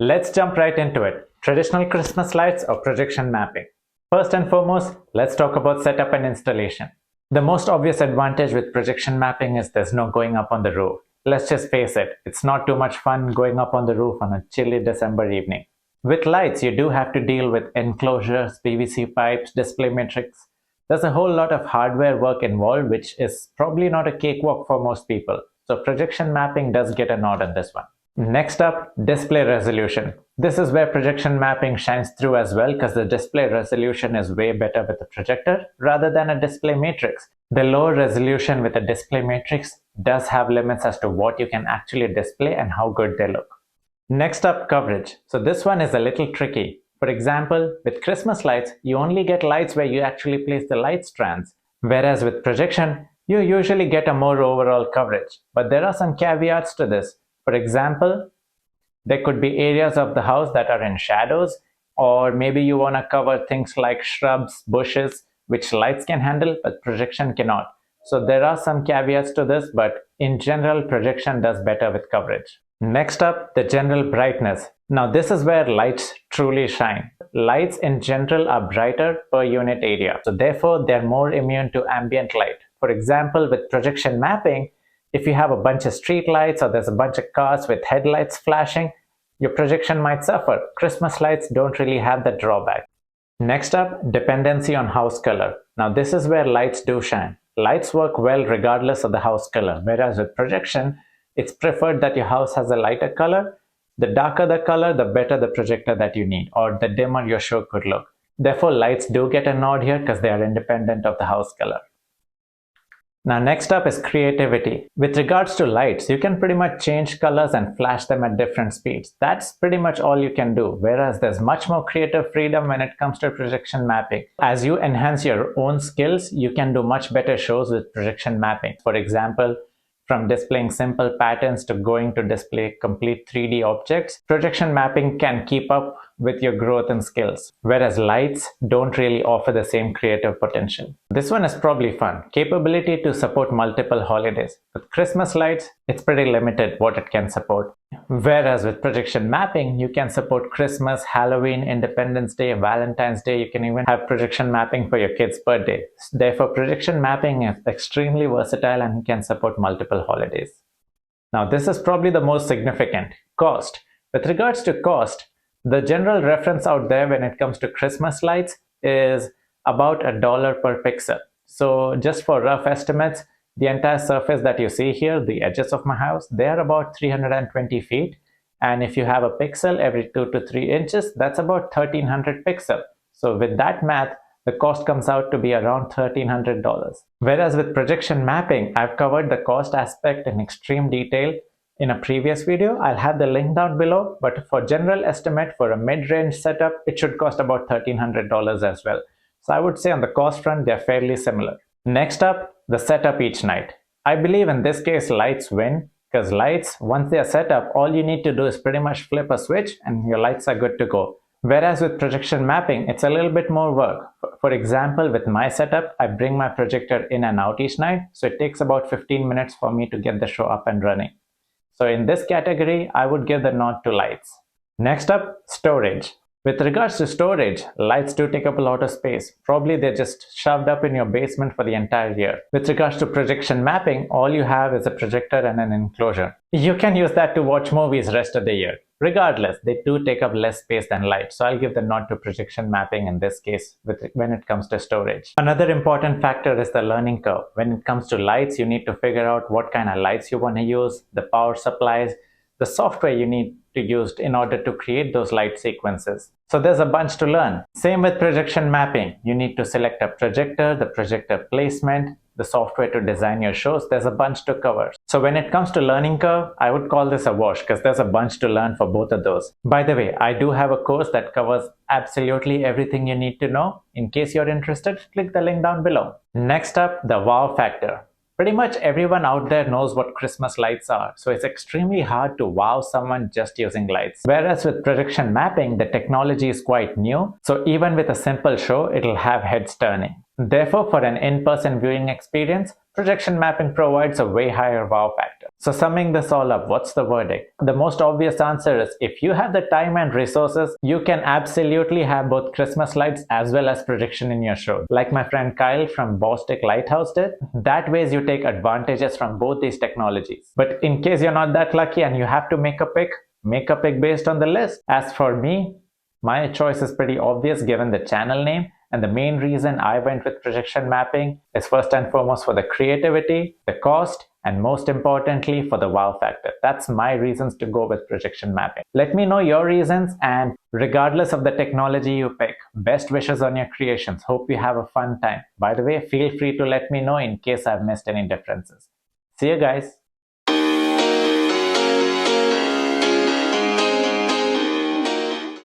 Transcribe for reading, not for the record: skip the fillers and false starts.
Let's jump right into it. Traditional Christmas lights or projection mapping. First and foremost, let's talk about setup and installation. The most obvious advantage with projection mapping is there's no going up on the roof. Let's just face it, it's not too much fun going up on the roof on a chilly December evening. With lights, you do have to deal with enclosures, PVC pipes, display matrix. There's a whole lot of hardware work involved, which is probably not a cakewalk for most people. So projection mapping does get a nod on this one. Next up, display resolution. This is where projection mapping shines through as well, because the display resolution is way better with a projector rather than a display matrix. The lower resolution with a display matrix does have limits as to what you can actually display and how good they look. Next up, coverage. So this one is a little tricky. For example, with Christmas lights, you only get lights where you actually place the light strands, whereas with projection, you usually get a more overall coverage. But there are some caveats to this. For example, there could be areas of the house that are in shadows, or maybe you want to cover things like shrubs, bushes, which lights can handle, but projection cannot. So there are some caveats to this, but in general, projection does better with coverage. Next up, the general brightness. Now this is where lights truly shine. Lights in general are brighter per unit area, so therefore they're more immune to ambient light. For example, with projection mapping, if you have a bunch of street lights or there's a bunch of cars with headlights flashing, your projection might suffer. Christmas lights don't really have that drawback. Next up, dependency on house color. Now this is where lights do shine. Lights work well regardless of the house color, whereas with projection, it's preferred that your house has a lighter color. The darker the color, the better the projector that you need, or the dimmer your show could look. Therefore, lights do get a nod here because they are independent of the house color. Now next up is creativity. With regards to lights, you can pretty much change colors and flash them at different speeds. That's pretty much all you can do, whereas there's much more creative freedom when it comes to projection mapping. As you enhance your own skills, you can do much better shows with projection mapping. For example, from displaying simple patterns to going to display complete 3D objects, projection mapping can keep up with your growth and skills, whereas lights don't really offer the same creative potential. This one is probably fun. Capability to support multiple holidays. With Christmas lights, it's pretty limited what it can support. Whereas with projection mapping, you can support Christmas, Halloween, Independence Day, Valentine's Day. You can even have projection mapping for your kid's birthday. Therefore, projection mapping is extremely versatile and can support multiple holidays. Now, this is probably the most significant. Cost. With regards to cost, the general reference out there when it comes to Christmas lights is about $1 per pixel. So just for rough estimates, the entire surface that you see here, the edges of my house, they are about 320 feet. And if you have a pixel every 2 to 3 inches, that's about 1300 pixels. So with that math, the cost comes out to be around $1,300. Whereas with projection mapping, I've covered the cost aspect in extreme detail in a previous video. I'll have the link down below, but for general estimate for a mid-range setup, it should cost about $1,300 as well. So I would say on the cost front, they're fairly similar. Next up, the setup each night. I believe in this case, lights win, because lights, once they are set up, all you need to do is pretty much flip a switch and your lights are good to go. Whereas with projection mapping, it's a little bit more work. For example, with my setup, I bring my projector in and out each night, so it takes about 15 minutes for me to get the show up and running. So in this category, I would give the nod to lights. Next up, storage. With regards to storage, lights do take up a lot of space. Probably they're just shoved up in your basement for the entire year. With regards to projection mapping, all you have is a projector and an enclosure. You can use that to watch movies rest of the year. Regardless, they do take up less space than lights. So I'll give the nod to projection mapping in this case when it comes to storage. Another important factor is the learning curve. When it comes to lights, you need to figure out what kind of lights you want to use, the power supplies, the software you need to use in order to create those light sequences. So there's a bunch to learn. Same with projection mapping. You need to select a projector, the projector placement, the software to design your shows. There's a bunch to cover. So when it comes to learning curve, I would call this a wash because there's a bunch to learn for both of those. By the way, I do have a course that covers absolutely everything you need to know. In case you're interested, click the link down below. Next up, the wow factor. Pretty much everyone out there knows what Christmas lights are, so it's extremely hard to wow someone just using lights. Whereas with projection mapping, the technology is quite new, so even with a simple show, it'll have heads turning. Therefore, for an in-person viewing experience, projection mapping provides a way higher wow factor. So summing this all up, what's the verdict? The most obvious answer is if you have the time and resources, you can absolutely have both Christmas lights as well as projection in your show. Like my friend Kyle from Bostic Lighthouse did. That ways you take advantages from both these technologies. But in case you're not that lucky and you have to make a pick based on the list. As for me, my choice is pretty obvious given the channel name, and the main reason I went with projection mapping is first and foremost for the creativity, the cost, and most importantly for the wow factor. That's my reasons to go with projection mapping. Let me know your reasons, and regardless of the technology you pick, best wishes on your creations. Hope you have a fun time. By the way, feel free to let me know in case I've missed any differences. See you guys.